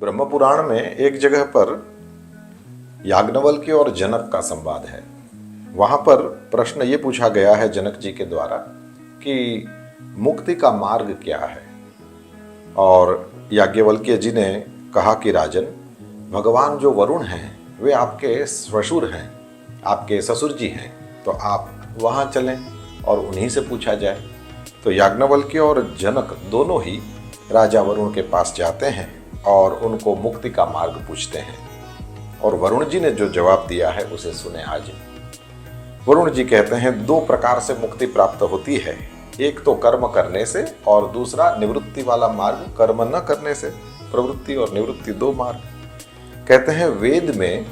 ब्रह्म पुराण में एक जगह पर याज्ञवल्क्य और जनक का संवाद है। वहां पर प्रश्न ये पूछा गया है जनक जी के द्वारा कि मुक्ति का मार्ग क्या है। और याज्ञवल्क्य जी ने कहा कि राजन, भगवान जो वरुण हैं वे आपके ससुर हैं, आपके ससुर जी हैं, तो आप वहां चलें और उन्हीं से पूछा जाए। तो याज्ञवल्क्य और जनक दोनों ही राजा वरुण के पास जाते हैं और उनको मुक्ति का मार्ग पूछते हैं। और वरुण जी ने जो जवाब दिया है उसे सुने आज। वरुण जी कहते हैं, दो प्रकार से मुक्ति प्राप्त होती है, एक तो कर्म करने से और दूसरा निवृत्ति वाला मार्ग कर्म न करने से। प्रवृत्ति और निवृत्ति दो मार्ग। कहते हैं वेद में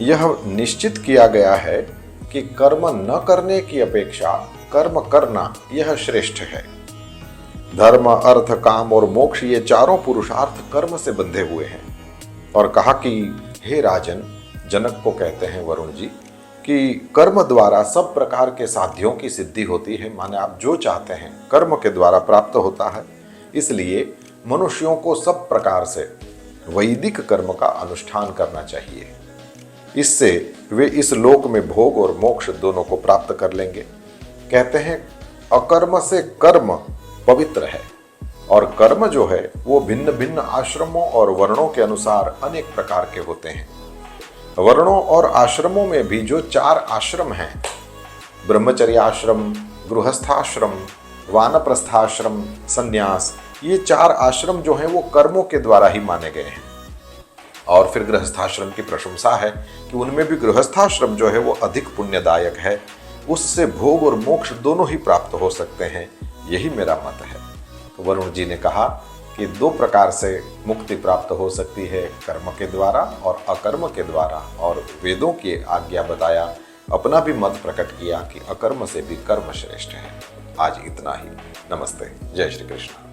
यह निश्चित किया गया है कि कर्म न करने की अपेक्षा कर्म करना यह श्रेष्ठ है। धर्म, अर्थ, काम और मोक्ष ये चारों पुरुषार्थ कर्म से बंधे हुए हैं। और कहा कि हे राजन, जनक को कहते हैं वरुण जी कि कर्म द्वारा सब प्रकार के साध्यों की सिद्धि होती है, माने आप जो चाहते हैं कर्म के द्वारा प्राप्त होता है। इसलिए मनुष्यों को सब प्रकार से वैदिक कर्म का अनुष्ठान करना चाहिए। इससे वे इस लोक में भोग और मोक्ष दोनों को प्राप्त कर लेंगे। कहते हैं अकर्म से कर्म पवित्र है और कर्म जो है वो भिन्न भिन्न आश्रमों और वर्णों के अनुसार अनेक प्रकार के होते हैं। वर्णों और आश्रमों में भी जो चार आश्रम हैं, ब्रह्मचर्याश्रम, गृहस्थाश्रम, वानप्रस्थाश्रम, संन्यास, ये चार आश्रम जो हैं वो कर्मों के द्वारा ही माने गए हैं। और फिर गृहस्थाश्रम की प्रशंसा है कि उनमें भी गृहस्थाश्रम जो है वो अधिक पुण्यदायक है, उससे भोग और मोक्ष दोनों ही प्राप्त हो सकते हैं। यही मेरा मत है। तो वरुण जी ने कहा कि दो प्रकार से मुक्ति प्राप्त हो सकती है, कर्म के द्वारा और अकर्म के द्वारा। और वेदों की आज्ञा बताया, अपना भी मत प्रकट किया कि अकर्म से भी कर्म श्रेष्ठ है। आज इतना ही। नमस्ते। जय श्री कृष्ण।